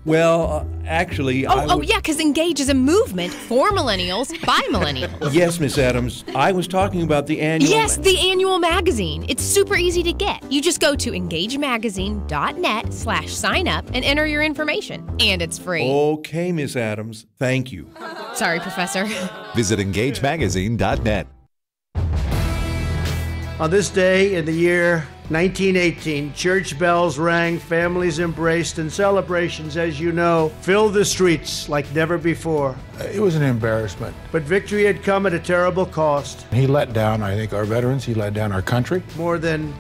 Well, actually, yeah, because Engage is a movement for millennials by millennials. Yes, Miss Adams. I was talking about the annual... Yes, the annual magazine. It's super easy to get. You just go to engagemagazine.net/sign up and enter your information. And it's free. Okay, Miss Adams. Thank you. Sorry, Professor. Visit engagemagazine.net. On this day in the year 1918, church bells rang, families embraced, and celebrations, as you know, filled the streets like never before. It was an embarrassment. But victory had come at a terrible cost. He let down, I think, our veterans. He let down our country. More than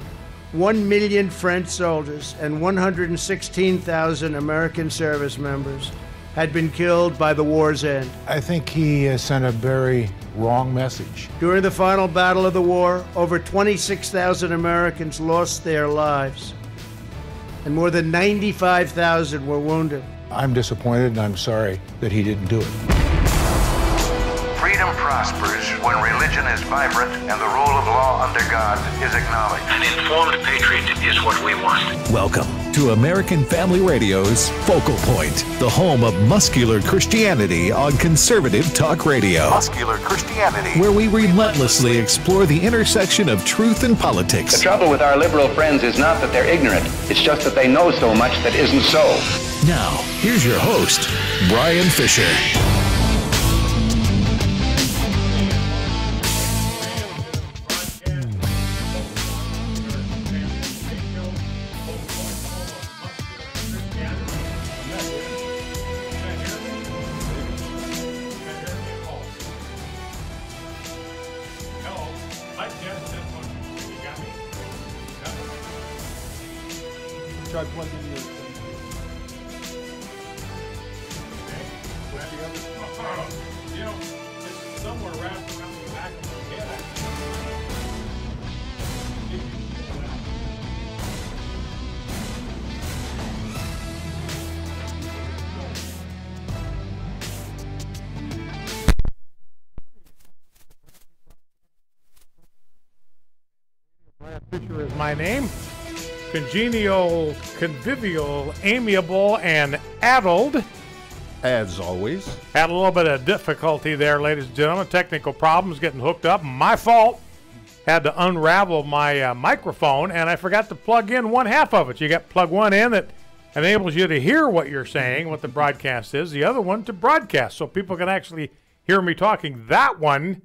1 million French soldiers and 116,000 American service members had been killed by the war's end. I think he sent a very wrong message. During the final battle of the war, over 26,000 Americans lost their lives, and more than 95,000 were wounded. I'm disappointed, and I'm sorry that he didn't do it. Freedom prospers when religion is vibrant and the rule of law under God is acknowledged. An informed patriot is what we want. Welcome to American Family Radio's Focal Point, the home of muscular Christianity on conservative talk radio. Muscular Christianity. Where we relentlessly explore the intersection of truth and politics. The trouble with our liberal friends is not that they're ignorant. It's just that they know so much that isn't so. Now, here's your host, Brian Fisher. Try plugging your thing. You know, it's somewhere wrapped around the back of my head. Brian Fisher is my name. Congenial, convivial, amiable, and addled. As always. Had a little bit of difficulty there, ladies and gentlemen. Technical problems getting hooked up. My fault. Had to unravel my microphone, and I forgot to plug in one half of it. You got plug one in that enables you to hear what you're saying, what the broadcast is. The other one to broadcast, so people can actually hear me talking. That one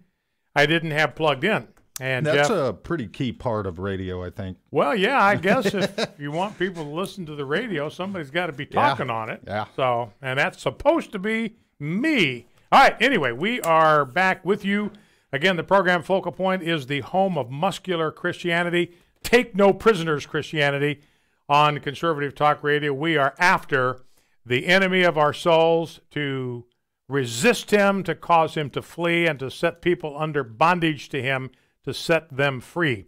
I didn't have plugged in. And that's Jeff, a pretty key part of radio, I think. Well, yeah, I guess if you want people to listen to the radio, somebody's got to be talking on it. Yeah. So, and that's supposed to be me. All right, anyway, we are back with you. Again, the program Focal Point is the home of muscular Christianity, take no prisoners Christianity on conservative talk radio. We are after the enemy of our souls to resist him, to cause him to flee, and to set people under bondage to him, to set them free.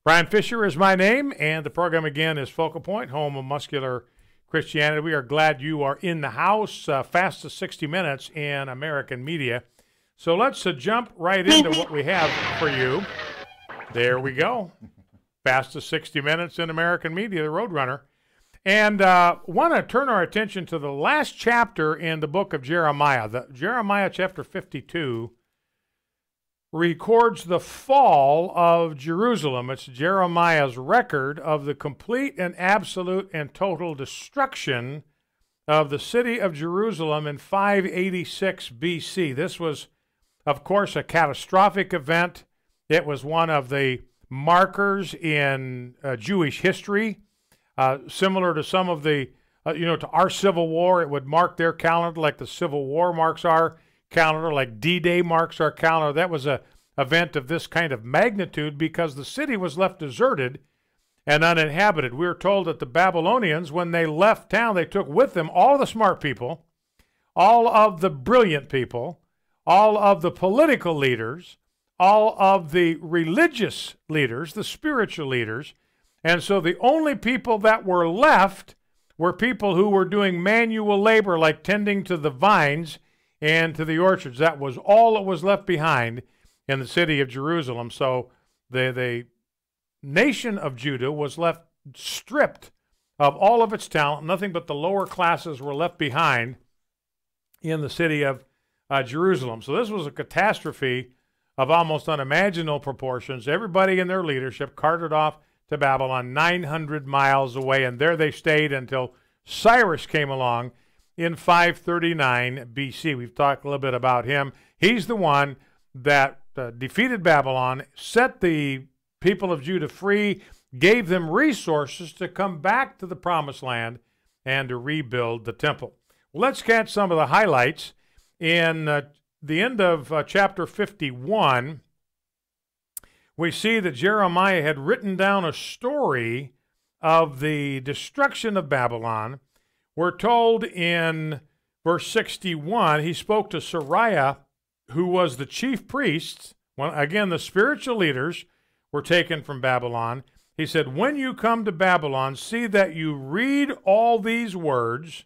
Brian Fisher is my name, and the program again is Focal Point, home of muscular Christianity. We are glad you are in the house. Fastest 60 minutes in American media. So let's jump right into what we have for you. There we go. Fastest 60 minutes in American media, the Roadrunner. And want to turn our attention to the last chapter in the book of Jeremiah. Jeremiah chapter 52 records the fall of Jerusalem. It's Jeremiah's record of the complete and absolute and total destruction of the city of Jerusalem in 586 BC. This was, of course, a catastrophic event. It was one of the markers in Jewish history, similar to some of the, to our Civil War. It would mark their calendar like the Civil War marks our calendar, like D-Day marks our calendar. That was a event of this kind of magnitude because the city was left deserted and uninhabited. We are told that the Babylonians, when they left town, they took with them all the smart people, all of the brilliant people, all of the political leaders, all of the religious leaders, the spiritual leaders. And so the only people that were left were people who were doing manual labor like tending to the vines and to the orchards. That was all that was left behind in the city of Jerusalem. So the nation of Judah was left stripped of all of its talent. Nothing but the lower classes were left behind in the city of Jerusalem. So this was a catastrophe of almost unimaginable proportions. Everybody in their leadership carted off to Babylon 900 miles away, and there they stayed until Cyrus came along in 539 BC. We've talked a little bit about him. He's the one that defeated Babylon, set the people of Judah free, gave them resources to come back to the promised land and to rebuild the temple. Well, let's catch some of the highlights. In the end of chapter 51, we see that Jeremiah had written down a story of the destruction of Babylon. We're told in verse 61, he spoke to Sariah, who was the chief priest. Well, again, the spiritual leaders were taken from Babylon. He said, when you come to Babylon, see that you read all these words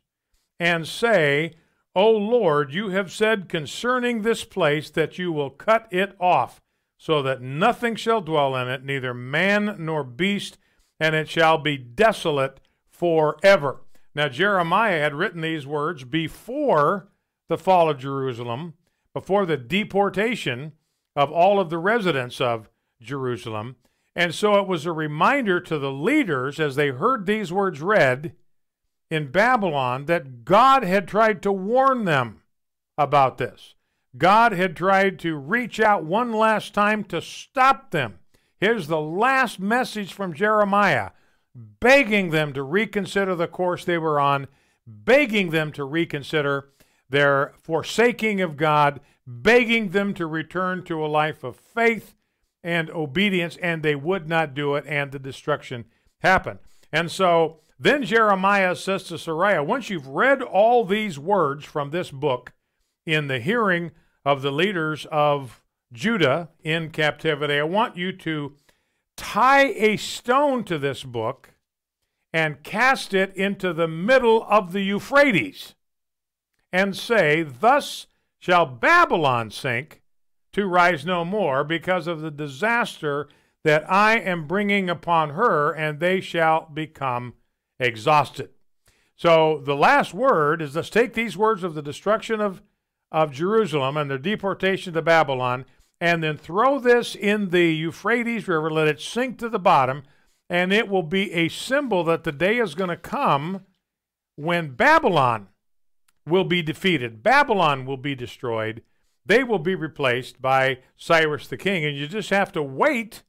and say, O Lord, you have said concerning this place that you will cut it off, so that nothing shall dwell in it, neither man nor beast, and it shall be desolate forever. Now, Jeremiah had written these words before the fall of Jerusalem, before the deportation of all of the residents of Jerusalem. And so it was a reminder to the leaders as they heard these words read in Babylon that God had tried to warn them about this. God had tried to reach out one last time to stop them. Here's the last message from Jeremiah, begging them to reconsider the course they were on, begging them to reconsider their forsaking of God, begging them to return to a life of faith and obedience, and they would not do it, and the destruction happened. And so then Jeremiah says to Sariah, once you've read all these words from this book in the hearing of the leaders of Judah in captivity, I want you to tie a stone to this book and cast it into the middle of the Euphrates and say, thus shall Babylon sink to rise no more because of the disaster that I am bringing upon her, and they shall become exhausted. So the last word is, let's take these words of the destruction of Jerusalem and their deportation to Babylon, and then throw this in the Euphrates River, let it sink to the bottom, and it will be a symbol that the day is going to come when Babylon will be defeated. Babylon will be destroyed. They will be replaced by Cyrus the king, and you just have to wait.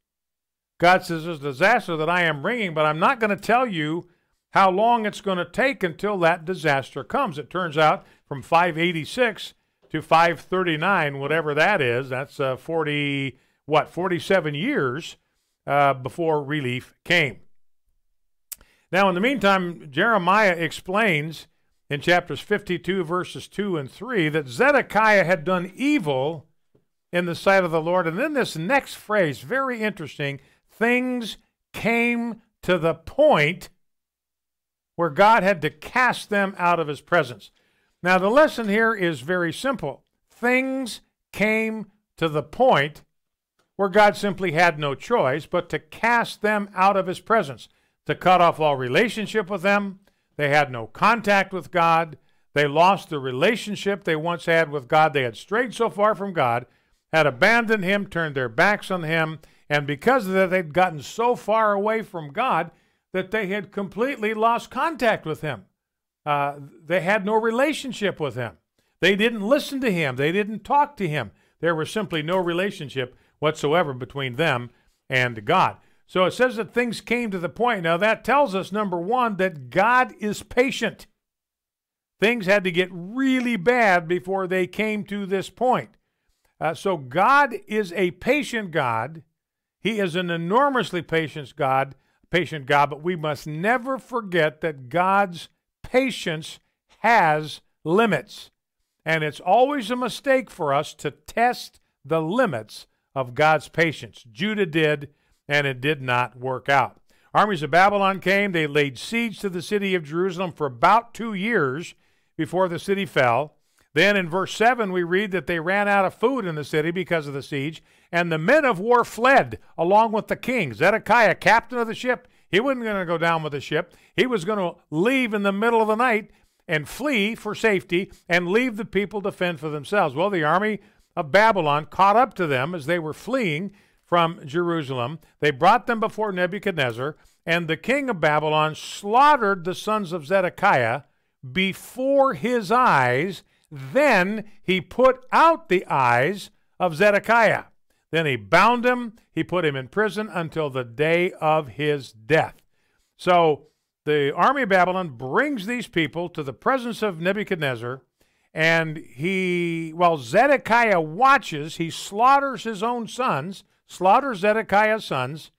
God says there's a disaster that I am bringing, but I'm not going to tell you how long it's going to take until that disaster comes. It turns out from 586 to 539, whatever that is, that's 47 years before relief came. Now, in the meantime, Jeremiah explains in chapters 52, verses 2 and 3, that Zedekiah had done evil in the sight of the Lord. And then this next phrase, very interesting, things came to the point where God had to cast them out of his presence. Now, the lesson here is very simple. Things came to the point where God simply had no choice but to cast them out of his presence, to cut off all relationship with them. They had no contact with God. They lost the relationship they once had with God. They had strayed so far from God, had abandoned him, turned their backs on him, and because of that, they'd gotten so far away from God that they had completely lost contact with him. They had no relationship with him. They didn't listen to him. They didn't talk to him. There was simply no relationship whatsoever between them and God. So it says that things came to the point. Now that tells us, number one, that God is patient. Things had to get really bad before they came to this point. So God is a patient God. He is an enormously patient God, but we must never forget that God's patience has limits. And it's always a mistake for us to test the limits of God's patience. Judah did, and it did not work out. Armies of Babylon came. They laid siege to the city of Jerusalem for about 2 years before the city fell. Then in verse 7, we read that they ran out of food in the city because of the siege, and the men of war fled along with the king. Zedekiah, captain of the ship, He wasn't going to go down with the ship. He was going to leave in the middle of the night and flee for safety and leave the people to fend for themselves. Well, the army of Babylon caught up to them as they were fleeing from Jerusalem. They brought them before Nebuchadnezzar, and the king of Babylon slaughtered the sons of Zedekiah before his eyes. Then he put out the eyes of Zedekiah. Then he bound him, he put him in prison until the day of his death. So the army of Babylon brings these people to the presence of Nebuchadnezzar, and while Zedekiah watches, he slaughters his own sons, slaughters Zedekiah's sons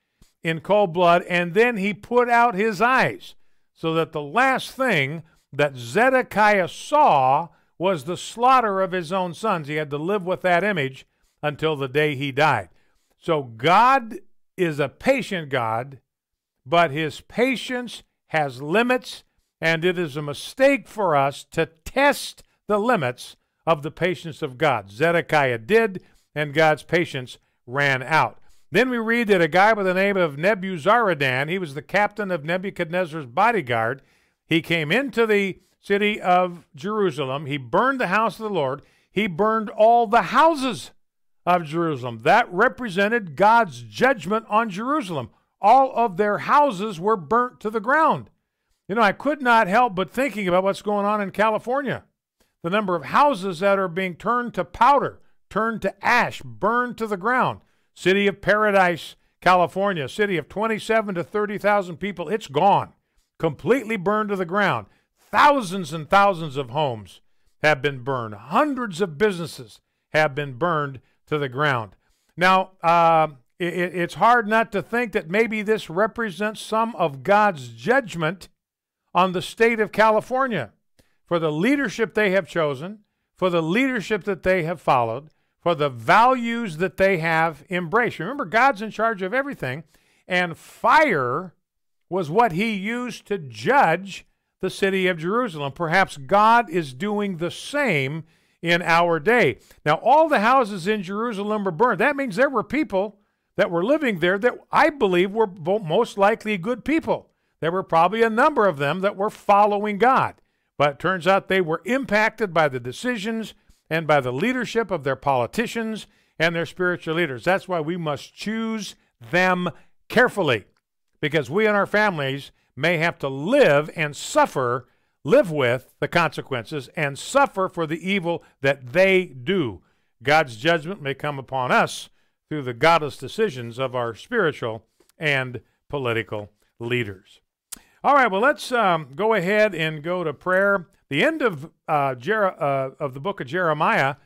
in cold blood, and then he put out his eyes, so that the last thing that Zedekiah saw was the slaughter of his own sons. He had to live with that image until the day he died. So God is a patient God, but his patience has limits, and it is a mistake for us to test the limits of the patience of God. Zedekiah did, and God's patience ran out. Then we read that a guy by the name of Nebuzaradan, he was the captain of Nebuchadnezzar's bodyguard. He came into the city of Jerusalem. He burned the house of the Lord. He burned all the houses of Jerusalem. That represented God's judgment on Jerusalem. All of their houses were burnt to the ground. You know, I could not help but thinking about what's going on in California. The number of houses that are being turned to powder, turned to ash, burned to the ground. City of Paradise, California, city of 27 to 30,000 people, it's gone. Completely burned to the ground. Thousands and thousands of homes have been burned. Hundreds of businesses have been burned to the ground. Now, it's hard not to think that maybe this represents some of God's judgment on the state of California for the leadership they have chosen, for the leadership that they have followed, for the values that they have embraced. Remember, God's in charge of everything, and fire was what he used to judge the city of Jerusalem. Perhaps God is doing the same in our day. Now, all the houses in Jerusalem were burned. That means there were people that were living there that I believe were most likely good people. There were probably a number of them that were following God. But it turns out they were impacted by the decisions and by the leadership of their politicians and their spiritual leaders. That's why we must choose them carefully, because we and our families may have to live with the consequences and suffer for the evil that they do. God's judgment may come upon us through the godless decisions of our spiritual and political leaders. All right, well, let's go ahead and go to prayer. The end of the book of Jeremiah,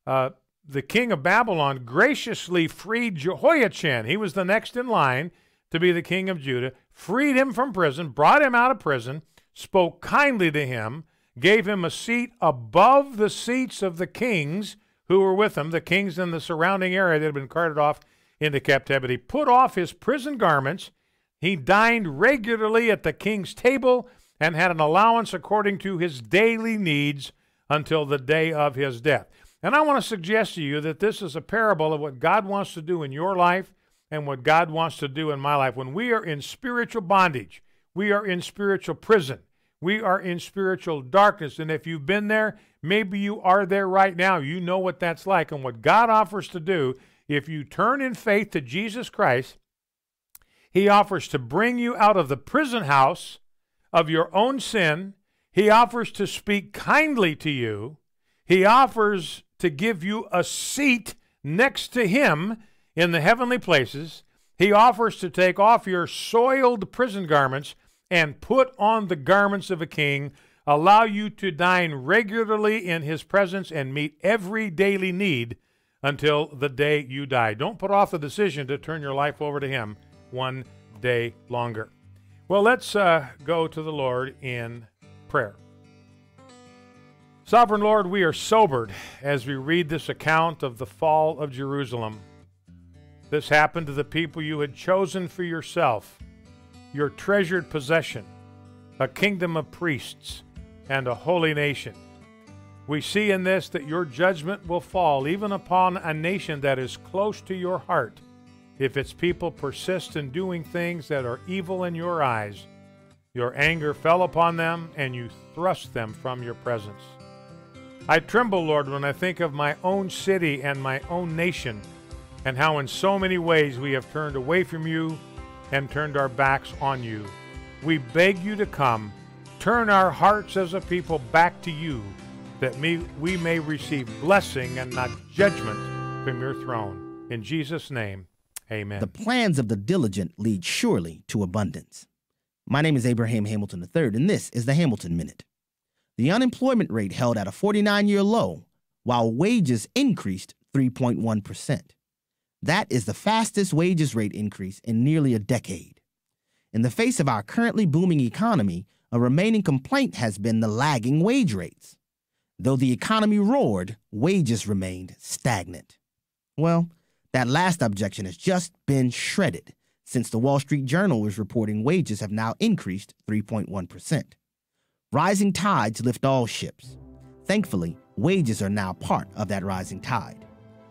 the king of Babylon graciously freed Jehoiachin. He was the next in line to be the king of Judah, freed him from prison, brought him out of prison, spoke kindly to him, gave him a seat above the seats of the kings who were with him, the kings in the surrounding area that had been carted off into captivity, put off his prison garments. He dined regularly at the king's table and had an allowance according to his daily needs until the day of his death. And I want to suggest to you that this is a parable of what God wants to do in your life and what God wants to do in my life. When we are in spiritual bondage, we are in spiritual prison, we are in spiritual darkness. And if you've been there, maybe you are there right now. You know what that's like. And what God offers to do, if you turn in faith to Jesus Christ, he offers to bring you out of the prison house of your own sin. He offers to speak kindly to you. He offers to give you a seat next to him in the heavenly places. He offers to take off your soiled prison garments and put on the garments of a king, allow you to dine regularly in his presence and meet every daily need until the day you die. Don't put off the decision to turn your life over to him one day longer. Well, let's go to the Lord in prayer. Sovereign Lord, we are sobered as we read this account of the fall of Jerusalem. This happened to the people you had chosen for yourself, your treasured possession, a kingdom of priests and a holy nation. We see in this that your judgment will fall even upon a nation that is close to your heart. If its people persist in doing things that are evil in your eyes, your anger fell upon them, and you thrust them from your presence. I tremble, Lord, when I think of my own city and my own nation, and how in so many ways we have turned away from you and turned our backs on you. We beg you to come, turn our hearts as a people back to you, that we may receive blessing and not judgment from your throne. In Jesus' name, amen. The plans of the diligent lead surely to abundance. My name is Abraham Hamilton III, and this is the Hamilton Minute. The unemployment rate held at a 49-year low, while wages increased 3.1%. That is the fastest wages rate increase in nearly a decade. In the face of our currently booming economy, a remaining complaint has been the lagging wage rates. Though the economy roared, wages remained stagnant. Well, that last objection has just been shredded, since the Wall Street Journal is reporting wages have now increased 3.1%. Rising tides lift all ships. Thankfully, wages are now part of that rising tide.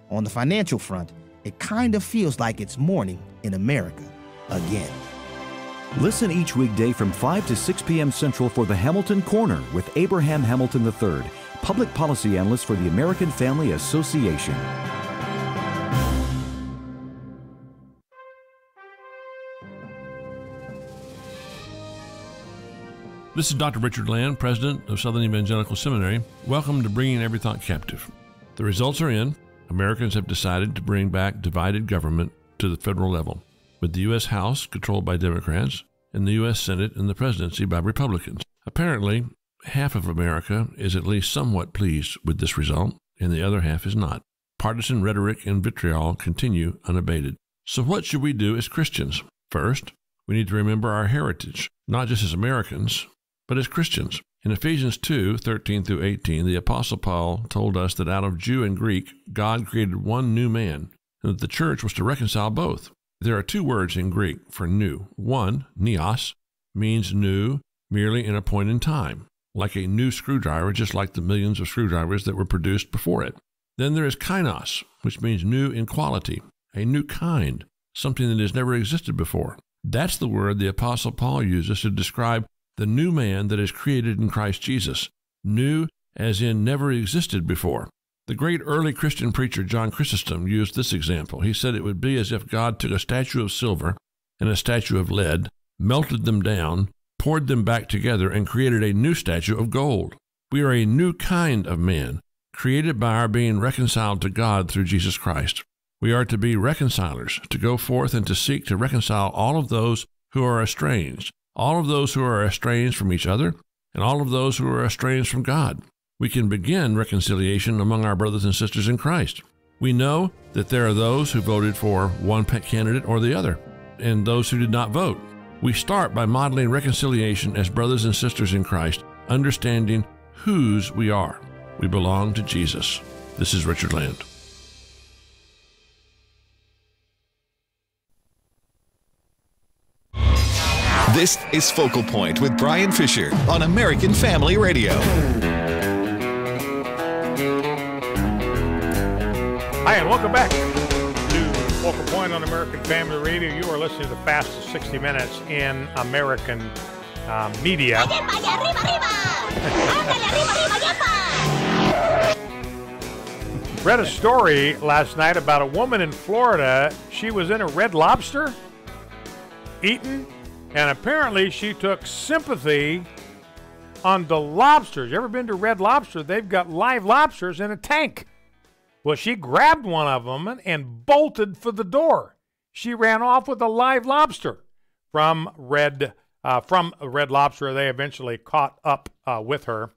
On the financial front, it kind of feels like it's morning in America again. Listen each weekday from 5 to 6 p.m. Central for the Hamilton Corner with Abraham Hamilton III, Public Policy Analyst for the American Family Association. This is Dr. Richard Land, President of Southern Evangelical Seminary. Welcome to Bringing Every Thought Captive. The results are in. Americans have decided to bring back divided government to the federal level, with the U.S. House controlled by Democrats and the U.S. Senate and the presidency by Republicans. Apparently, half of America is at least somewhat pleased with this result, and the other half is not. Partisan rhetoric and vitriol continue unabated. So what should we do as Christians? First, we need to remember our heritage, not just as Americans, but as Christians. In Ephesians 2:13-18, the Apostle Paul told us that out of Jew and Greek, God created one new man, and that the church was to reconcile both. There are two words in Greek for new. One, neos, means new merely in a point in time, like a new screwdriver, just like the millions of screwdrivers that were produced before it. Then there is kainos, which means new in quality, a new kind, something that has never existed before. That's the word the Apostle Paul uses to describe the new man that is created in Christ Jesus, new as in never existed before. The great early Christian preacher John Chrysostom used this example. He said it would be as if God took a statue of silver and a statue of lead, melted them down, poured them back together, and created a new statue of gold. We are a new kind of man, created by our being reconciled to God through Jesus Christ. We are to be reconcilers, to go forth and to seek to reconcile all of those who are estranged, all of those who are estranged from each other, and all of those who are estranged from God. We can begin reconciliation among our brothers and sisters in Christ. We know that there are those who voted for one candidate or the other, and those who did not vote. We start by modeling reconciliation as brothers and sisters in Christ, understanding whose we are. We belong to Jesus. This is Richard Land. This is Focal Point with Brian Fisher on American Family Radio. Hi, and welcome back to Focal Point on American Family Radio. You are listening to the fastest 60 minutes in American media. Read a story last night about a woman in Florida. She was in a Red Lobster eating, and apparently she took sympathy on the lobsters. You ever been to Red Lobster? They've got live lobsters in a tank. Well, she grabbed one of them and bolted for the door. She ran off with a live lobster from Red Lobster. They eventually caught up with her.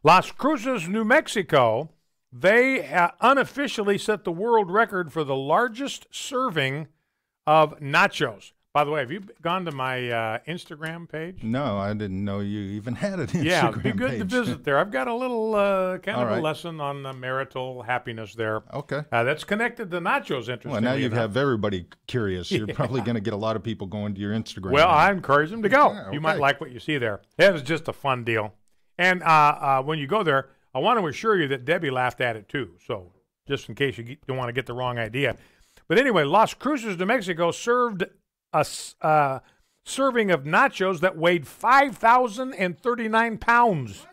Las Cruces, New Mexico, they unofficially set the world record for the largest serving of nachos. By the way, have you gone to my Instagram page? No, I didn't know you even had an Instagram page. Yeah, it'd be good to visit there. I've got a little a lesson on marital happiness there. Okay. That's connected to nachos, interestingly. Well, now you enough. have everybody curious. You're probably going to get a lot of people going to your Instagram. Well, I encourage them to go. Yeah, You might like what you see there. It was just a fun deal. And when you go there, I want to assure you that Debbie laughed at it too. So just in case you don't want to get the wrong idea. But anyway, Las Cruces, New Mexico served a serving of nachos that weighed 5,039 pounds.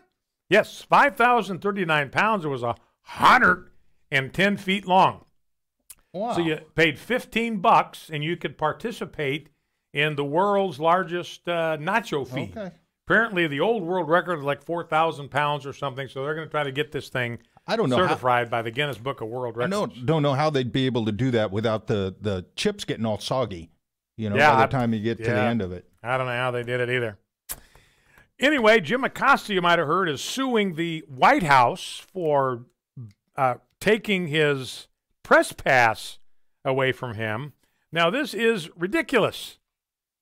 Yes, 5,039 pounds. It was 110 feet long. Wow. So you paid $15 and you could participate in the world's largest nacho feed. Okay. Apparently, the old world record is like 4,000 pounds or something, so they're going to try to get this thing certified by the Guinness Book of World Records. I don't know how they'd be able to do that without the chips getting all soggy, by the time you get to the end of it. I don't know how they did it either. Anyway, Jim Acosta, you might have heard, is suing the White House for taking his press pass away from him. Now, this is ridiculous.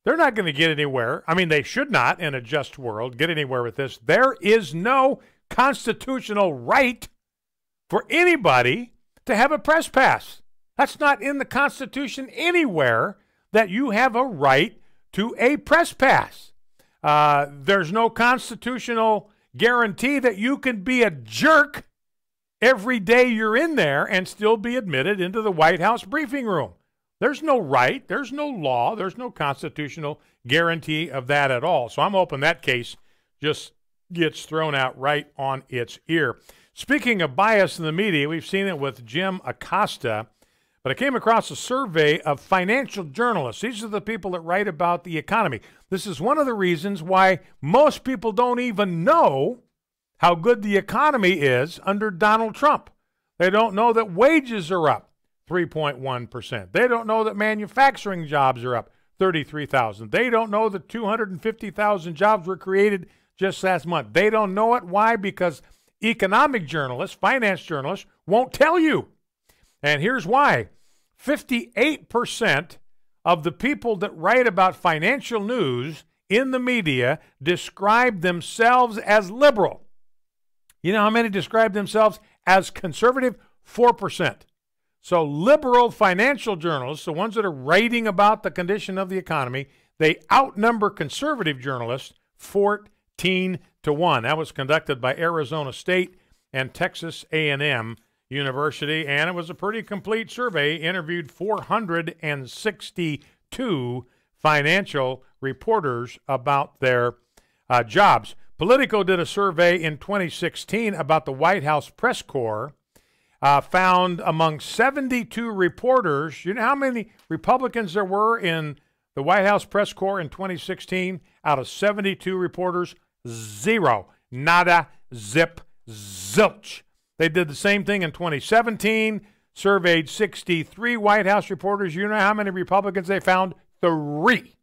They're not going to get anywhere. I mean, they should not, in a just world, get anywhere with this. There is no constitutional right for anybody to have a press pass. That's not in the Constitution anywhere that you have a right to a press pass. There's no constitutional guarantee that you can be a jerk every day you're in there and still be admitted into the White House briefing room. There's no right, there's no law, there's no constitutional guarantee of that at all. So I'm hoping that case just gets thrown out right on its ear. Speaking of bias in the media, we've seen it with Jim Acosta, but I came across a survey of financial journalists. These are the people that write about the economy. This is one of the reasons why most people don't even know how good the economy is under Donald Trump. They don't know that wages are up 3.1%. They don't know that manufacturing jobs are up 33,000. They don't know that 250,000 jobs were created just last month. They don't know it. Why? Because economic journalists, finance journalists, won't tell you. And here's why. 58% of the people that write about financial news in the media describe themselves as liberal. You know how many describe themselves as conservative? 4%. So liberal financial journalists, the ones that are writing about the condition of the economy, they outnumber conservative journalists 14-1. That was conducted by Arizona State and Texas A&M University, and it was a pretty complete survey. Interviewed 462 financial reporters about their jobs. Politico did a survey in 2016 about the White House press corps. Found among 72 reporters, you know how many Republicans there were in the White House press corps in 2016? Out of 72 reporters, 0. Nada, zip, zilch. They did the same thing in 2017, surveyed 63 White House reporters. You know how many Republicans they found? 3.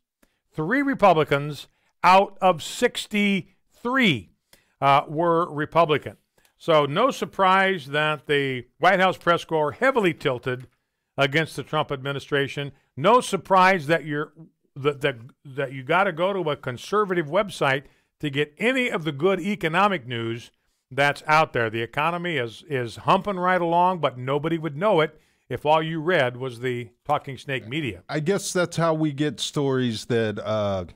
3 Republicans out of 63 were Republican. So no surprise that the White House press corps heavily tilted against the Trump administration. No surprise that you got to go to a conservative website to get any of the good economic news that's out there. The economy is humping right along, but nobody would know it if all you read was the talking snake media. I guess that's how we get stories that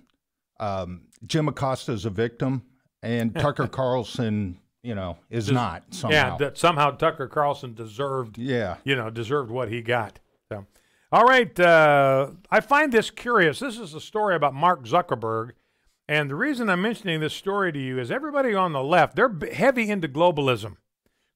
Jim Acosta is a victim and Tucker Carlson is not somehow. Yeah, that somehow Tucker Carlson deserved what he got. So, all right, I find this curious. This is a story about Mark Zuckerberg, and the reason I'm mentioning this story to you is everybody on the left, they're heavy into globalism.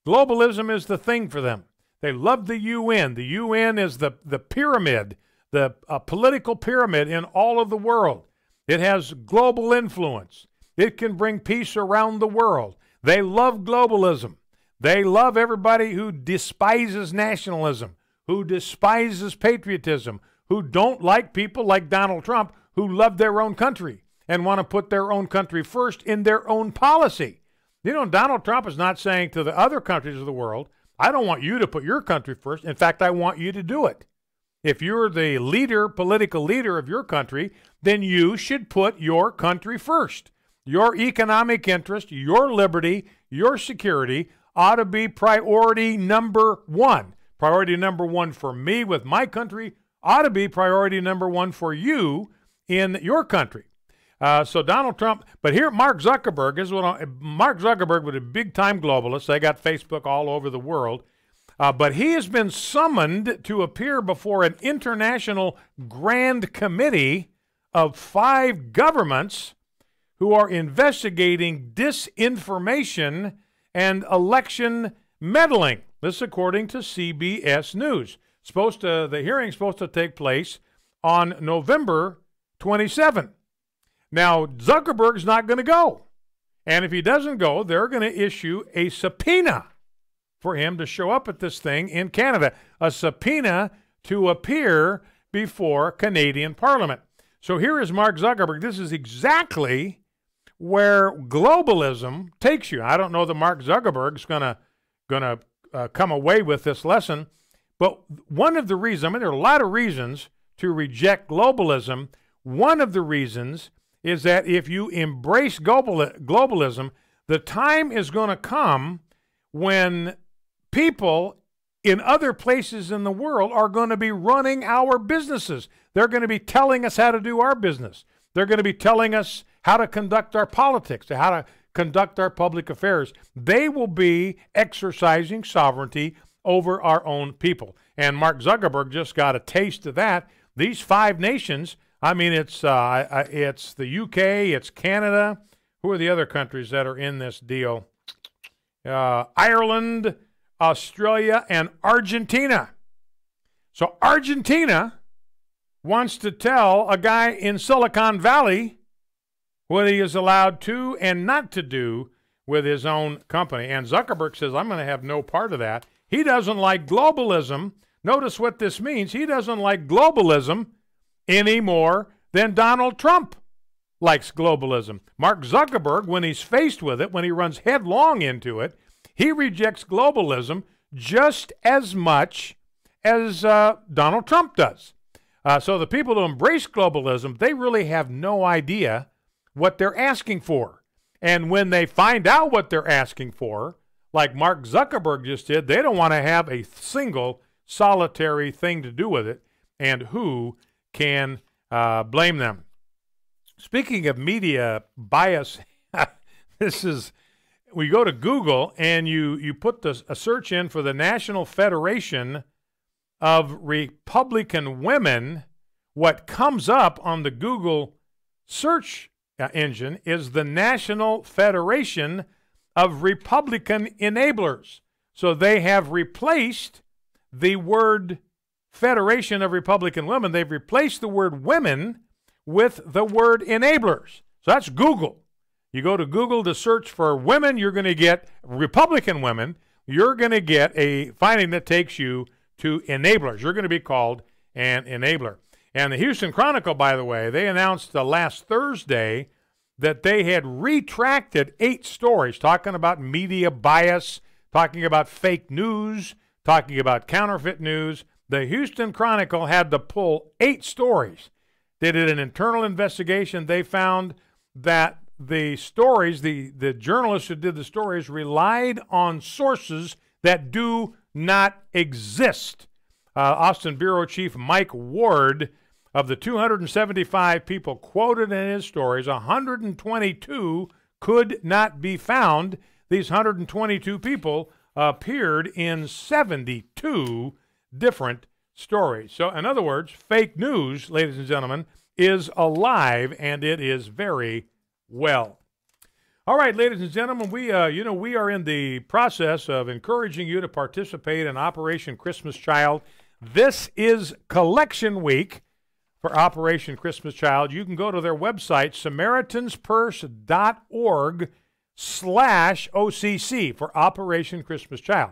Globalism is the thing for them. They love the UN. The UN is the pyramid, the political pyramid in all of the world. It has global influence. It can bring peace around the world. They love globalism. They love everybody who despises nationalism, who despises patriotism, who don't like people like Donald Trump who love their own country and want to put their own country first in their own policy. You know, Donald Trump is not saying to the other countries of the world, I don't want you to put your country first. In fact, I want you to do it. If you're the leader, political leader of your country, then you should put your country first. Your economic interest, your liberty, your security ought to be priority number one. Priority number one for me with my country ought to be priority number one for you in your country. So Donald Trump, but here Mark Zuckerberg Mark Zuckerberg was a big-time globalist. They got Facebook all over the world. But he has been summoned to appear before an international grand committee of 5 governments who are investigating disinformation and election meddling. This according to CBS News. The hearing's supposed to take place on November 27. Now, Zuckerberg's not going to go. And if he doesn't go, they're going to issue a subpoena for him to show up at this thing in Canada. A subpoena to appear before Canadian Parliament. So here is Mark Zuckerberg. This is exactly where globalism takes you. I don't know that Mark Zuckerberg's going to come away with this lesson, but one of the reasons, there are a lot of reasons to reject globalism. One of the reasons is that if you embrace globalism, the time is going to come when people in other places in the world are going to be running our businesses. They're going to be telling us how to do our business. They're going to be telling us how to conduct our politics, how to conduct our public affairs. They will be exercising sovereignty over our own people. And Mark Zuckerberg just got a taste of that. These 5 nations, it's the UK, it's Canada. Who are the other countries that are in this deal? Ireland, Australia, and Argentina. So Argentina wants to tell a guy in Silicon Valley what he is allowed to and not to do with his own company. And Zuckerberg says, I'm going to have no part of that. He doesn't like globalism. Notice what this means. He doesn't like globalism any more than Donald Trump likes globalism. Mark Zuckerberg, when he's faced with it, when he runs headlong into it, he rejects globalism just as much as Donald Trump does. So the people who embrace globalism, they really have no idea what they're asking for. And when they find out what they're asking for, like Mark Zuckerberg just did, they don't want to have a single solitary thing to do with it. And who can blame them? Speaking of media bias, we go to Google and you put a search in for the National Federation of Republican Women. What comes up on the Google search engine is the National Federation of Republican Enablers. So they have replaced the word Federation of Republican Women. They've replaced the word women with the word enablers. So that's Google. You go to Google to search for women, you're going to get Republican women. You're going to get a finding that takes you to enablers. You're going to be called an enabler. And the Houston Chronicle, by the way, they announced last Thursday that they had retracted 8 stories talking about media bias, talking about fake news, talking about counterfeit news. The Houston Chronicle had to pull 8 stories. They did an internal investigation. They found that the stories, the journalists who did the stories relied on sources that do not exist. Austin Bureau Chief Mike Ward, of the 275 people quoted in his stories, 122 could not be found. These 122 people appeared in 72 different stories. So, in other words, fake news, ladies and gentlemen, is alive, and it is very well. All right, ladies and gentlemen, we are in the process of encouraging you to participate in Operation Christmas Child. This is collection week for Operation Christmas Child. You can go to their website, SamaritansPurse.org/OCC for Operation Christmas Child.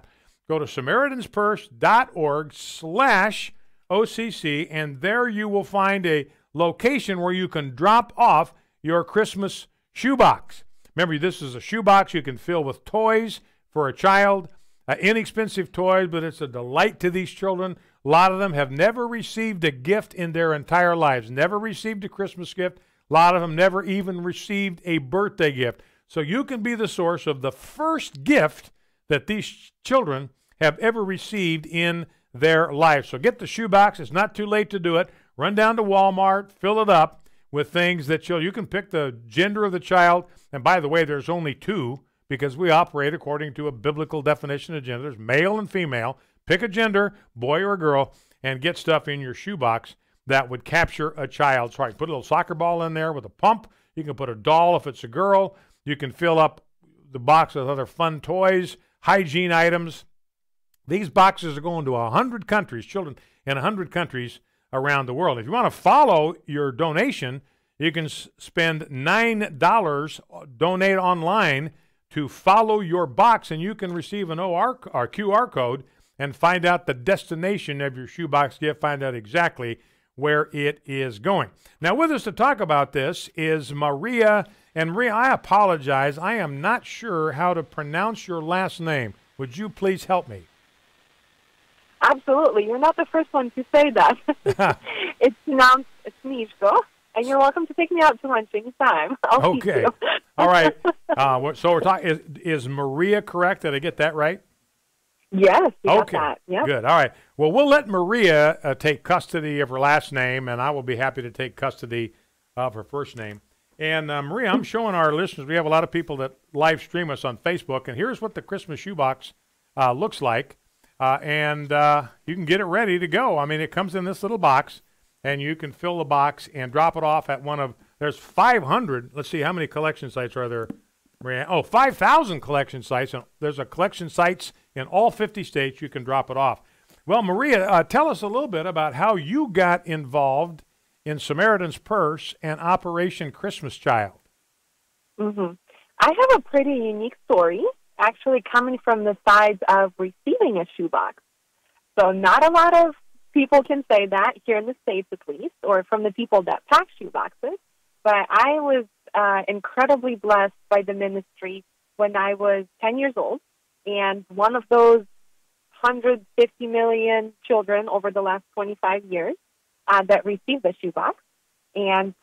Go to SamaritansPurse.org/OCC, and there you will find a location where you can drop off your Christmas shoebox. Remember, this is a shoebox you can fill with toys for a child, inexpensive toys, but it's a delight to these children. A lot of them have never received a gift in their entire lives, never received a Christmas gift. A lot of them never even received a birthday gift. So you can be the source of the first gift that these children have ever received in their life. So get the shoebox. It's not too late to do it. Run down to Walmart, fill it up with things that you can pick the gender of the child. And by the way, there's only 2 because we operate according to a biblical definition of gender. There's male and female. Pick a gender, boy or girl, and get stuff in your shoebox that would capture a child's heart. Put a little soccer ball in there with a pump. You can put a doll if it's a girl. You can fill up the box with other fun toys, hygiene items. These boxes are going to 100 countries, children in 100 countries around the world. If you want to follow your donation, you can spend $9, donate online to follow your box, and you can receive an QR code and find out the destination of your shoebox gift, find out exactly where it is going. Now, with us to talk about this is Mariya. And Mariya, I apologize. I am not sure how to pronounce your last name. Would you please help me? Absolutely. You're not the first one to say that. It's pronounced Snizkbo, and you're welcome to take me out to lunch anytime. I'll teach you. All right. So we're talking. Is Mariya correct? Did I get that right? Yes. You okay. Got that. Yep. Good. All right. Well, we'll let Mariya take custody of her last name, and I will be happy to take custody of her first name. And Mariya, I'm showing our listeners, we have a lot of people that live stream us on Facebook, and here's what the Christmas shoebox looks like. And you can get it ready to go. I mean, it comes in this little box, and you can fill the box and drop it off at one of, there's 500, let's see, how many collection sites are there, Mariya? Oh, 5,000 collection sites. And there's a collection sites in all 50 states. You can drop it off. Well, Mariya, tell us a little bit about how you got involved in Samaritan's Purse and Operation Christmas Child. Mm-hmm. I have a pretty unique story, actually coming from the side of receiving a shoebox. So not a lot of people can say that, here in the States at least, or from the people that pack shoeboxes. But I was incredibly blessed by the ministry when I was 10 years old. And one of those 150 million children over the last 25 years that received the shoebox. And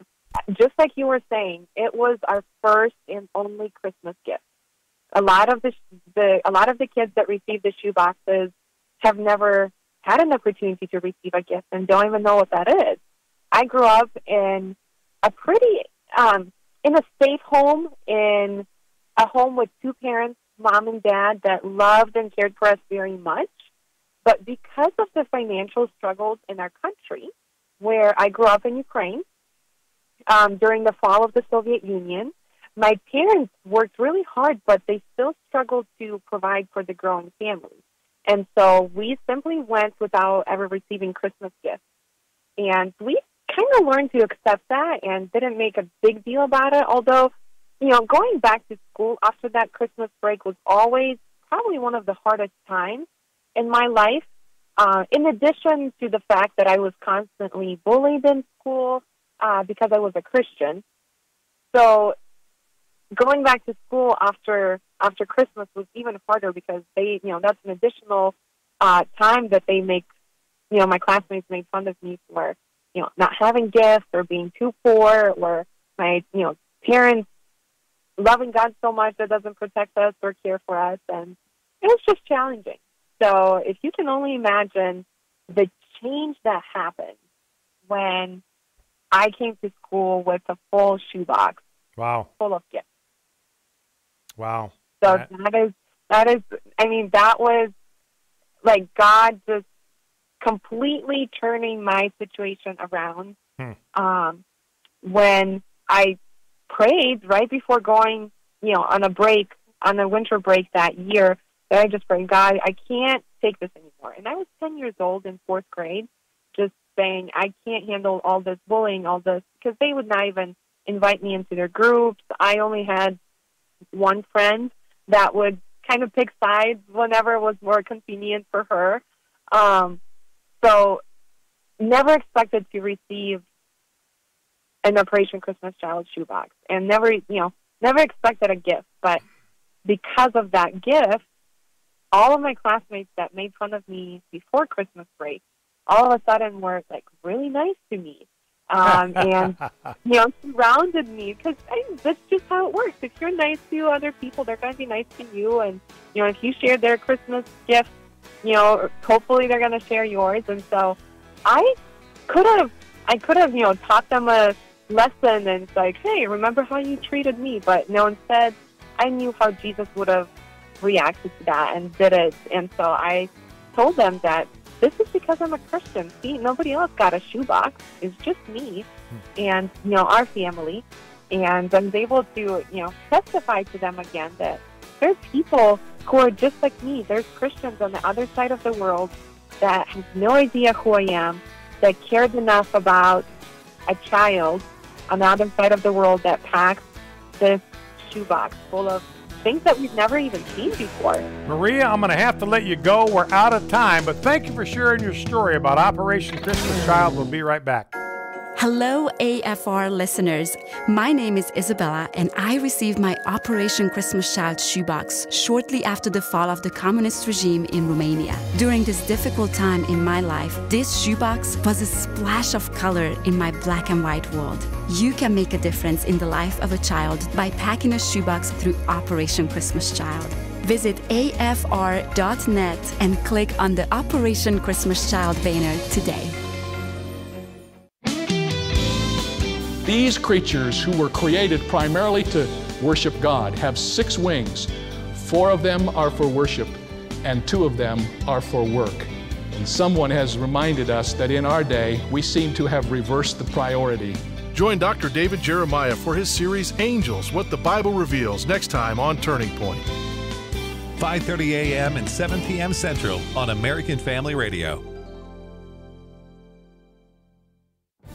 just like you were saying, it was our first and only Christmas gift. A lot of the kids that received the shoeboxes have never had an opportunity to receive a gift and don't even know what that is. I grew up in a pretty in a safe home, in a home with two parents, mom and dad, that loved and cared for us very much. But because of the financial struggles in our country, where I grew up in Ukraine, during the fall of the Soviet Union, my parents worked really hard, but they still struggled to provide for the growing family. And so we simply went without ever receiving Christmas gifts. And we kind of learned to accept that and didn't make a big deal about it, although, going back to school after that Christmas break was always probably one of the hardest times in my life, in addition to the fact that I was constantly bullied in school because I was a Christian. So going back to school after Christmas was even harder because that's an additional time that they make, my classmates made fun of me for, not having gifts or being too poor, or my, parents loving God so much that doesn't protect us or care for us. And it was just challenging. So if you can only imagine the change that happened when I came to school with a full shoebox. Wow. Full of gifts. Wow. So that was like God just completely turning my situation around. When I prayed right before going, on a winter break that year, that I just prayed, God, I can't take this anymore. And I was 10 years old in 4th grade, just saying, I can't handle all this bullying, all this, because they would not even invite me into their groups. I only had one friend that would kind of pick sides whenever it was more convenient for her. So never expected to receive an Operation Christmas Child shoebox, and never expected a gift. But because of that gift, all of my classmates that made fun of me before Christmas break, all of a sudden were like really nice to me. And, surrounded me, because that's just how it works. If you're nice to other people, they're going to be nice to you. And, if you share their Christmas gift, hopefully they're going to share yours. And so I could have, taught them a lesson and it's like, hey, remember how you treated me? But no, instead, I knew how Jesus would have reacted to that and did it. And so I told them that this is because I'm a Christian. See, nobody else got a shoebox. It's just me and, our family. And I was able to, testify to them again that there's people who are just like me. There's Christians on the other side of the world that have no idea who I am, that cared enough about a child on the other side of the world that packs this shoebox full of things that we've never even seen before. Mariya, I'm going to have to let you go. We're out of time, but thank you for sharing your story about Operation Christmas Child. We'll be right back. Hello, AFR listeners. My name is Isabella, and I received my Operation Christmas Child shoebox shortly after the fall of the communist regime in Romania. During this difficult time in my life, this shoebox was a splash of color in my black and white world. You can make a difference in the life of a child by packing a shoebox through Operation Christmas Child. Visit afr.net and click on the Operation Christmas Child banner today. These creatures, who were created primarily to worship God, have 6 wings. 4 of them are for worship, and 2 of them are for work. And someone has reminded us that in our day, we seem to have reversed the priority. Join Dr. David Jeremiah for his series Angels, What the Bible Reveals, next time on Turning Point. 5:30 a.m. and 7 p.m. Central on American Family Radio.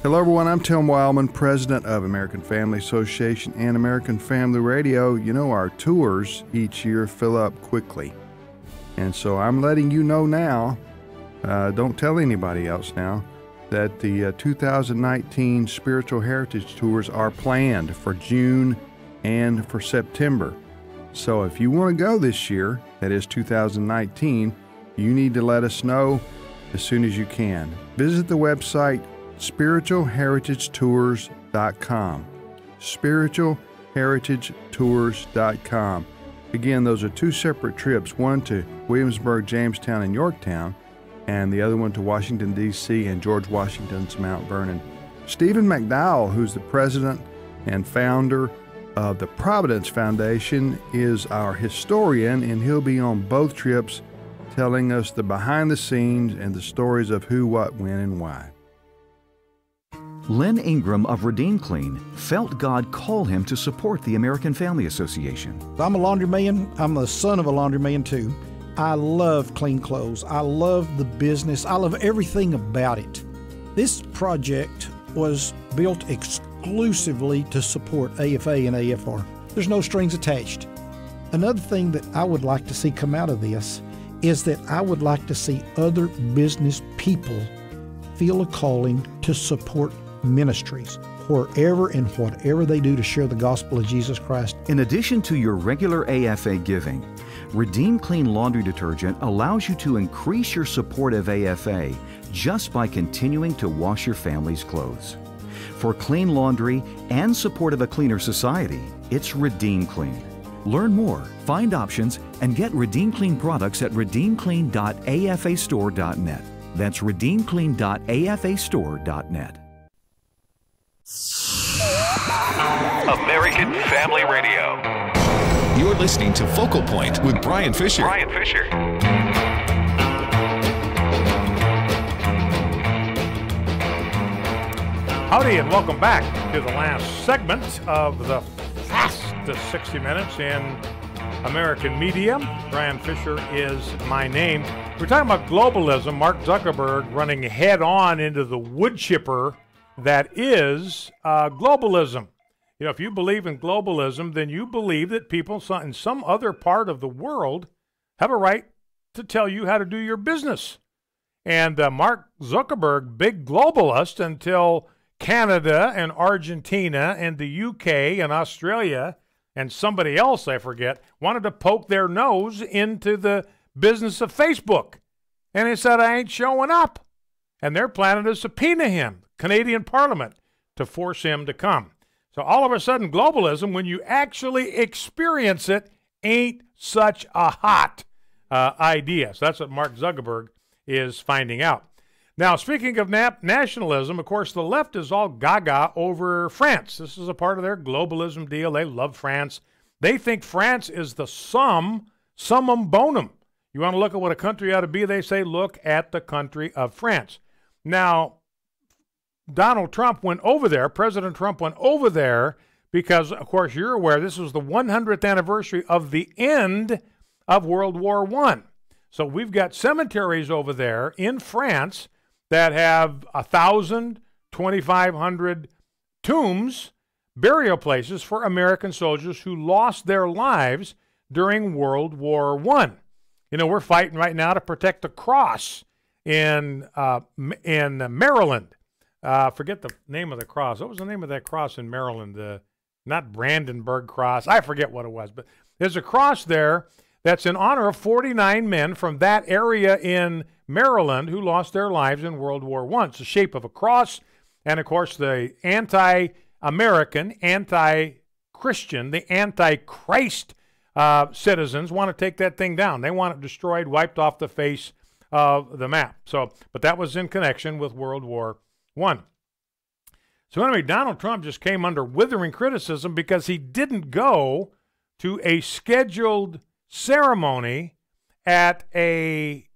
Hello, everyone. I'm Tim Wildman, president of American Family Association and American Family Radio. You know, our tours each year fill up quickly. And so I'm letting you know now, don't tell anybody else now, that the 2019 Spiritual Heritage Tours are planned for June and for September. So if you want to go this year, that is 2019, you need to let us know as soon as you can. Visit the website spiritualheritagetours.com. spiritualheritagetours.com. Again, those are 2 separate trips, one to Williamsburg, Jamestown, and Yorktown, and the other one to Washington, D.C. and George Washington's Mount Vernon. Stephen McDowell, who's the president and founder of the Providence Foundation, is our historian, and he'll be on both trips telling us the behind the scenes and the stories of who, what, when, and why. Len Ingram of Redeem Clean felt God call him to support the American Family Association. I'm a laundryman. I'm the son of a laundryman too. I love clean clothes. I love the business. I love everything about it. This project was built exclusively to support AFA and AFR. There's no strings attached. Another thing that I would like to see come out of this is that I would like to see other business people feel a calling to support ministries wherever and whatever they do to share the gospel of Jesus Christ. In addition to your regular AFA giving, Redeem Clean Laundry Detergent allows you to increase your support of AFA just by continuing to wash your family's clothes. For clean laundry and support of a cleaner society, it's Redeem Clean. Learn more, find options, and get Redeem Clean products at redeemclean.afastore.net. That's redeemclean.afastore.net. American Family Radio. You're listening to Focal Point with Brian Fisher. Brian Fisher. Howdy and welcome back to the last segment of the fastest 60 minutes in American media. Brian Fisher is my name. We're talking about globalism. Mark Zuckerberg running head on into the wood chipper that is globalism. You know, if you believe in globalism, then you believe that people in some other part of the world have a right to tell you how to do your business. And Mark Zuckerberg, big globalist until Canada and Argentina and the UK and Australia and somebody else, I forget, wanted to poke their nose into the business of Facebook. And he said, I ain't showing up. And they're planning to subpoena him, Canadian Parliament, to force him to come. So all of a sudden, globalism, when you actually experience it, ain't such a hot idea. So that's what Mark Zuckerberg is finding out. Now, speaking of nationalism, of course, the left is all gaga over France. This is a part of their globalism deal. They love France. They think France is the summum bonum. You want to look at what a country ought to be, they say, look at the country of France. Now, Donald Trump went over there, President Trump went over there because, of course, you're aware this was the 100th anniversary of the end of World War I. So we've got cemeteries over there in France that have 1,000, 2,500 tombs, burial places for American soldiers who lost their lives during World War I. You know, we're fighting right now to protect the cross in Maryland. Forget the name of the cross. What was the name of that cross in Maryland? Not Brandenburg Cross. I forget what it was. But there's a cross there that's in honor of 49 men from that area in Maryland who lost their lives in World War I. It's the shape of a cross. And, of course, the anti-American, anti-Christian, the anti-Christ citizens want to take that thing down. They want it destroyed, wiped off the face of the map. So, but that was in connection with World War I. So anyway, Donald Trump just came under withering criticism because he didn't go to a scheduled ceremony at a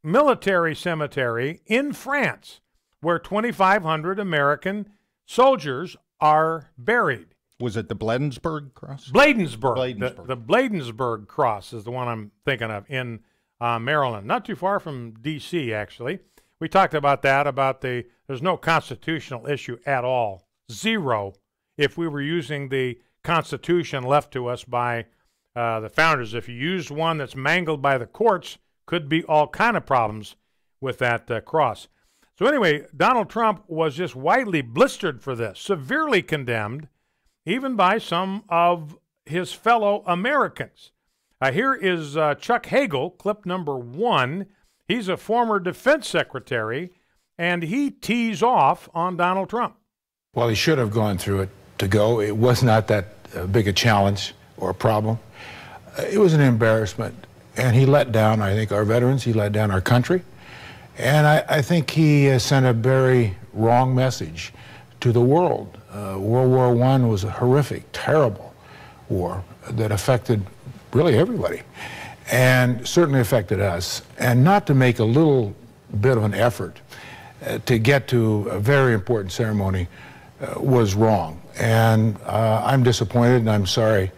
military cemetery in France where 2,500 American soldiers are buried. Was it the Bladensburg Cross? Bladensburg. The Bladensburg Cross is the one I'm thinking of in Maryland. Not too far from D.C., actually. We talked about that, there's no constitutional issue at all. Zero, if we were using the Constitution left to us by the founders. If you used one that's mangled by the courts, could be all kind of problems with that cross. So anyway, Donald Trump was just widely blistered for this, severely condemned, even by some of his fellow Americans. Here is Chuck Hagel, clip number 1. He's a former defense secretary, and he tees off on Donald Trump. Well, he should have gone through it to go. It was not that big a challenge or a problem. It was an embarrassment, and he let down, I think, our veterans. He let down our country. And I think he sent a very wrong message to the world. World War I was a horrific, terrible war that affected really everybody, and certainly affected us. And not to make a little bit of an effort to get to a very important ceremony was wrong. And I'm disappointed, and I'm sorry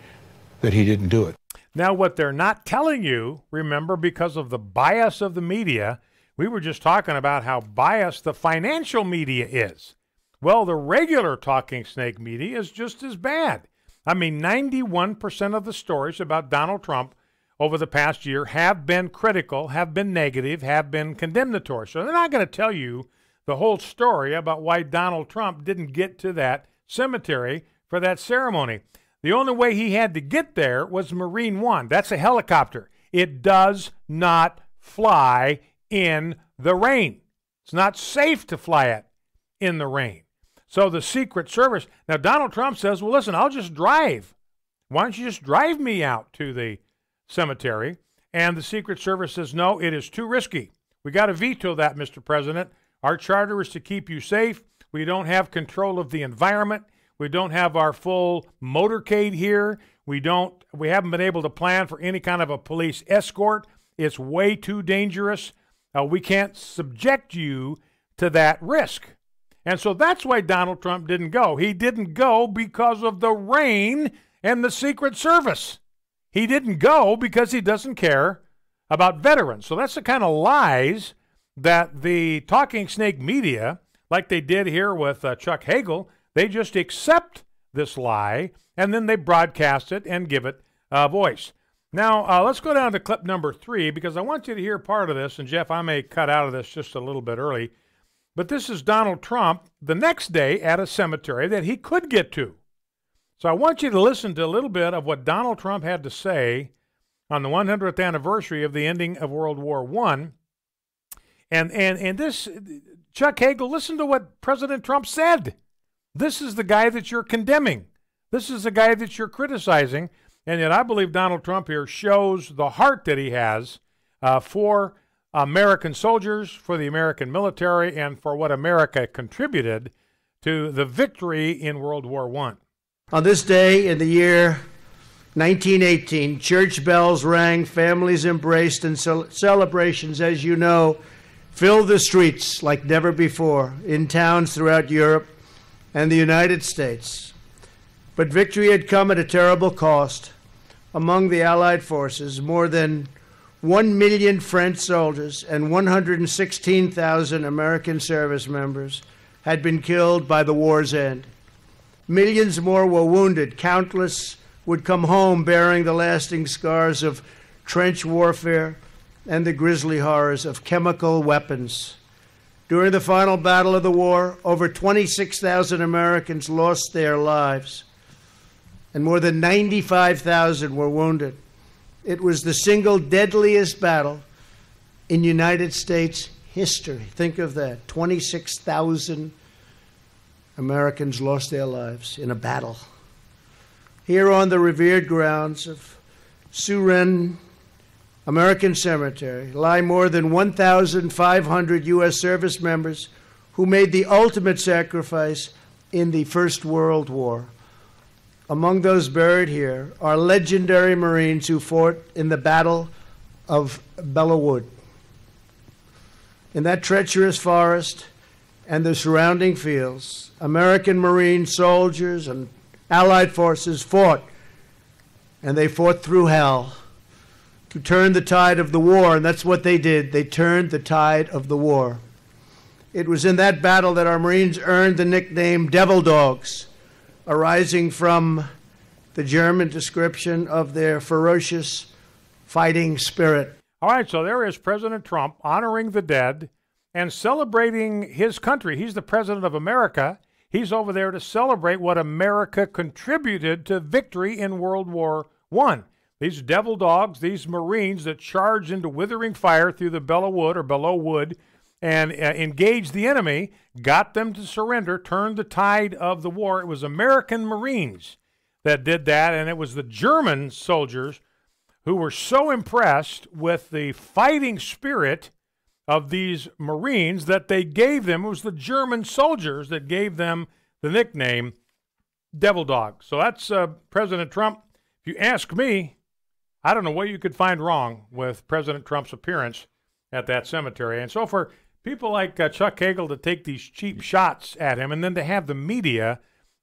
that he didn't do it. Now, what they're not telling you, remember, because of the bias of the media, we were just talking about how biased the financial media is. Well, the regular talking snake media is just as bad. I mean, 91% of the stories about Donald Trump over the past year have been critical, have been negative, have been condemnatory. So they're not going to tell you the whole story about why Donald Trump didn't get to that cemetery for that ceremony. The only way he had to get there was Marine One. That's a helicopter. It does not fly in the rain. It's not safe to fly it in the rain. So the Secret Service, now Donald Trump says, well, listen, I'll just drive. Why don't you just drive me out to the cemetery? And the Secret Service says, no, it is too risky. We got to veto that, Mr. President. Our charter is to keep you safe. We don't have control of the environment. We don't have our full motorcade here. We haven't been able to plan for any kind of a police escort. It's way too dangerous. We can't subject you to that risk. And so that's why Donald Trump didn't go. He didn't go because of the rain and the Secret Service. He didn't go because he doesn't care about veterans. So that's the kind of lies that the talking snake media, like they did here with Chuck Hagel, they just accept this lie and then they broadcast it and give it a voice. Now, let's go down to clip number 3 because I want you to hear part of this. And, Jeff, I may cut out of this just a little bit early. But this is Donald Trump the next day at a cemetery that he could get to. So I want you to listen to a little bit of what Donald Trump had to say on the 100th anniversary of the ending of World War I. And this, Chuck Hagel, listen to what President Trump said. This is the guy that you're condemning. This is the guy that you're criticizing. And yet I believe Donald Trump here shows the heart that he has for American soldiers, for the American military, and for what America contributed to the victory in World War I. On this day in the year 1918, church bells rang, families embraced, and celebrations, as you know, filled the streets like never before in towns throughout Europe and the United States. But victory had come at a terrible cost. Among the Allied forces, more than 1 million French soldiers and 116,000 American service members had been killed by the war's end. Millions more were wounded. Countless would come home bearing the lasting scars of trench warfare and the grisly horrors of chemical weapons. During the final battle of the war, over 26,000 Americans lost their lives, and more than 95,000 were wounded. It was the single deadliest battle in United States history. Think of that. 26,000 Americans lost their lives in a battle. Here on the revered grounds of Suren American Cemetery lie more than 1,500 U.S. service members who made the ultimate sacrifice in the First World War. Among those buried here are legendary Marines who fought in the Battle of Belleau Wood. In that treacherous forest and the surrounding fields, American Marine soldiers and Allied forces fought, and they fought through hell to turn the tide of the war, and that's what they did. They turned the tide of the war. It was in that battle that our Marines earned the nickname Devil Dogs, arising from the German description of their ferocious fighting spirit. All right, so there is President Trump honoring the dead and celebrating his country. He's the president of America. He's over there to celebrate what America contributed to victory in World War I. These devil dogs, these Marines that charged into withering fire through the Belleau Wood and engaged the enemy, got them to surrender, turned the tide of the war. It was American Marines that did that, and it was the German soldiers who were so impressed with the fighting spirit of these Marines that they gave them, it was the German soldiers that gave them the nickname Devil Dog. So that's President Trump. If you ask me, I don't know what you could find wrong with President Trump's appearance at that cemetery. And so for people like Chuck Hagel to take these cheap shots at him and then to have the media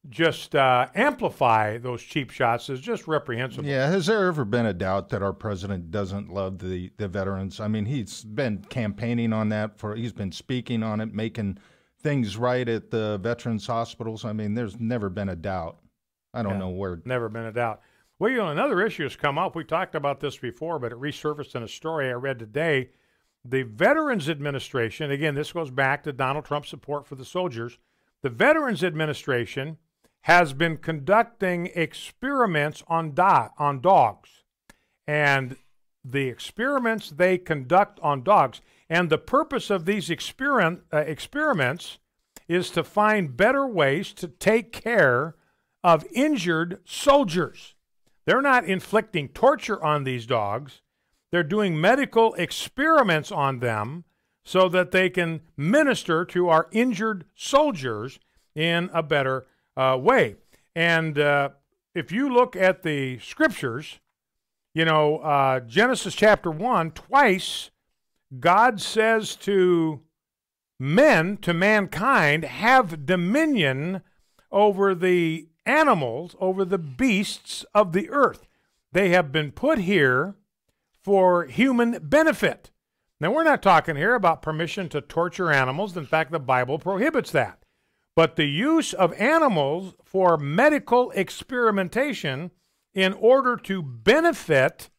just amplify those cheap shots is just reprehensible. Yeah, has there ever been a doubt that our president doesn't love the veterans? I mean, he's been campaigning on that, he's been speaking on it, making things right at the veterans hospitals. I mean, there's never been a doubt. I don't know where. Never been a doubt. Well, you know, another issue has come up. We talked about this before, but it resurfaced in a story I read today. The Veterans Administration, again, this goes back to Donald Trump's support for the soldiers. The Veterans Administration has been conducting experiments on dogs. And the experiments they conduct on dogs, and the purpose of these experiments is to find better ways to take care of injured soldiers. They're not inflicting torture on these dogs. They're doing medical experiments on them so that they can minister to our injured soldiers in a better way. And if you look at the scriptures, you know, Genesis chapter 1, twice God says to men, to mankind, have dominion over the animals, over the beasts of the earth. They have been put here for human benefit. Now, we're not talking here about permission to torture animals. In fact, the Bible prohibits that. But the use of animals for medical experimentation in order to benefit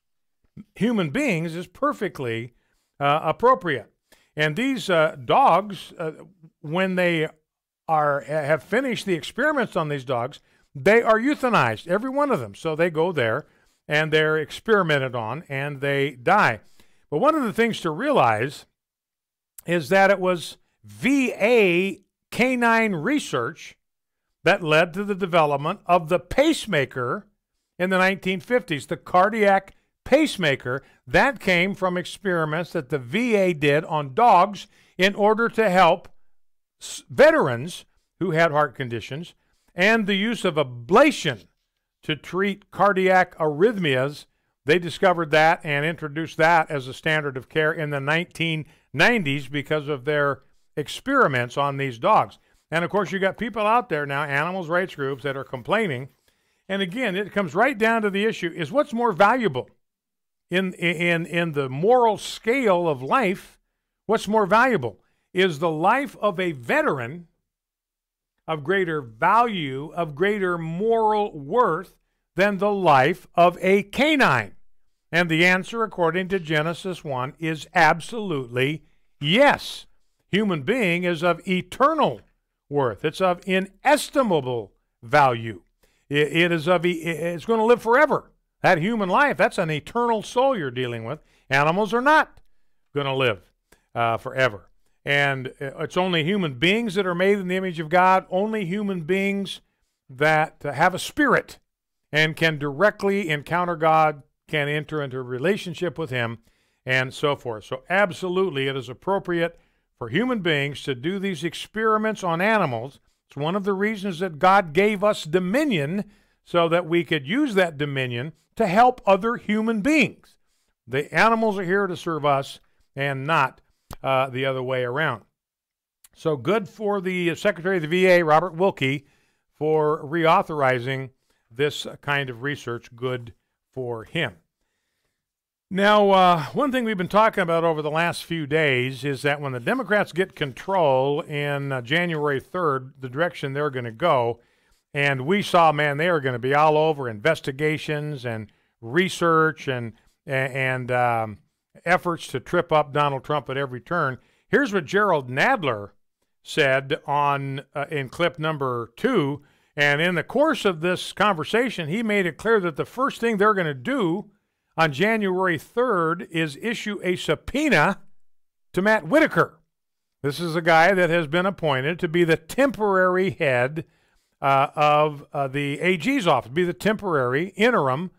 human beings is perfectly appropriate. And these dogs, when they have finished the experiments on these dogs, they are euthanized, every one of them. So they go there and they're experimented on and they die. But one of the things to realize is that it was VA canine research that led to the development of the pacemaker in the 1950s, the cardiac pacemaker. That came from experiments that the VA did on dogs in order to help veterans who had heart conditions, and the use of ablation to treat cardiac arrhythmias. They discovered that and introduced that as a standard of care in the 1990s because of their experiments on these dogs. And, of course, you got people out there now, animals rights groups, that are complaining. And, again, it comes right down to the issue is what's more valuable in the moral scale of life. What's more valuable? Is the life of a veteran of greater value, of greater moral worth than the life of a canine? And the answer, according to Genesis 1, is absolutely yes. Human being is of eternal worth. It's of inestimable value. It's going to live forever. That human life, that's an eternal soul you're dealing with. Animals are not going to live forever. And it's only human beings that are made in the image of God, only human beings that have a spirit and can directly encounter God, can enter into a relationship with Him, and so forth. So absolutely, it is appropriate for human beings to do these experiments on animals. It's one of the reasons that God gave us dominion, so that we could use that dominion to help other human beings. The animals are here to serve us and not the other way around. So good for the Secretary of the VA, Robert Wilkie, for reauthorizing this kind of research. Good for him. Now, one thing we've been talking about over the last few days is that when the Democrats get control in January 3rd, the direction they're going to go, and we saw, man, they are going to be all over investigations and research and efforts to trip up Donald Trump at every turn. Here's what Gerald Nadler said in clip number 2, and in the course of this conversation, he made it clear that the first thing they're going to do on January 3rd is issue a subpoena to Matt Whitaker. This is a guy that has been appointed to be the temporary head of the AG's office, be the temporary interim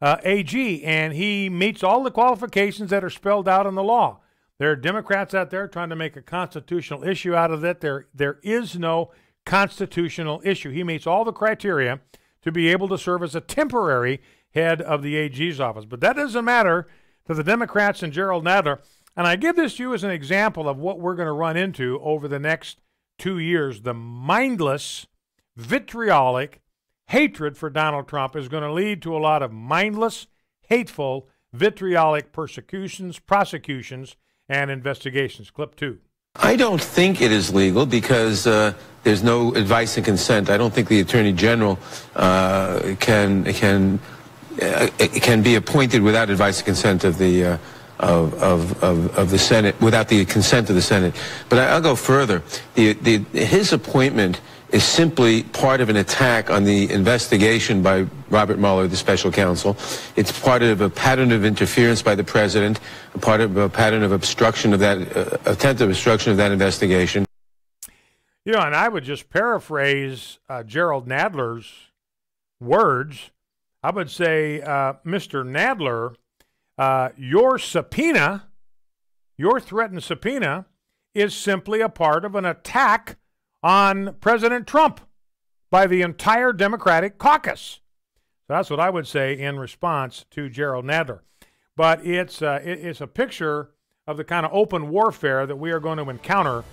AG, and he meets all the qualifications that are spelled out in the law. There are Democrats out there trying to make a constitutional issue out of it. There is no constitutional issue. He meets all the criteria to be able to serve as a temporary head of the AG's office. But that doesn't matter to the Democrats and Gerald Nadler. And I give this to you as an example of what we're going to run into over the next 2 years. The mindless, vitriolic hatred for Donald Trump is going to lead to a lot of mindless, hateful, vitriolic persecutions, prosecutions, and investigations. Clip 2. I don't think it is legal because there's no advice and consent. I don't think the Attorney General can be appointed without advice and consent of the Senate, without the consent of the Senate. But I'll go further. His appointment is simply part of an attack on the investigation by Robert Mueller, the special counsel. It's part of a pattern of interference by the president, a part of a pattern of obstruction of that, attempted obstruction of that investigation. You know, and I would just paraphrase Gerald Nadler's words. I would say, Mr. Nadler, your subpoena, your threatened subpoena, is simply a part of an attack on President Trump by the entire Democratic caucus. So that's what I would say in response to Gerald Nadler. But it's a picture of the kind of open warfare that we are going to encounter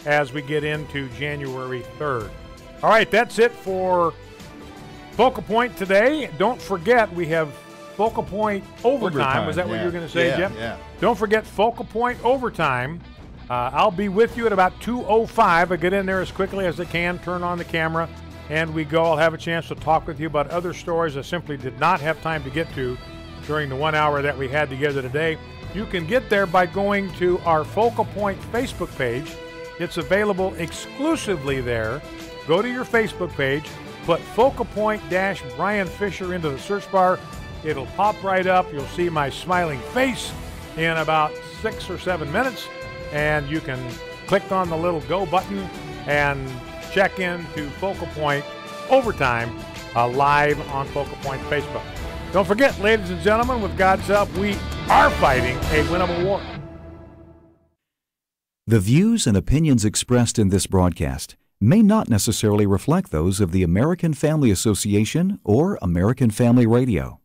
as we get into January 3rd. All right, that's it for Focal Point today. Don't forget, we have Focal Point Overtime. Was that what you were going to say, Jeff? Yeah. Don't forget Focal Point Overtime. I'll be with you at about 2:05. I get in there as quickly as I can, turn on the camera, and we go. I'll have a chance to talk with you about other stories I simply did not have time to get to during the 1 hour that we had together today. You can get there by going to our Focal Point Facebook page. It's available exclusively there. Go to your Facebook page, put Focal Point-Brian Fisher into the search bar. It'll pop right up. You'll see my smiling face in about 6 or 7 minutes. And you can click on the little go button and check in to Focal Point Overtime live on Focal Point Facebook. Don't forget, ladies and gentlemen, with God's help, we are fighting a winnable war. The views and opinions expressed in this broadcast may not necessarily reflect those of the American Family Association or American Family Radio.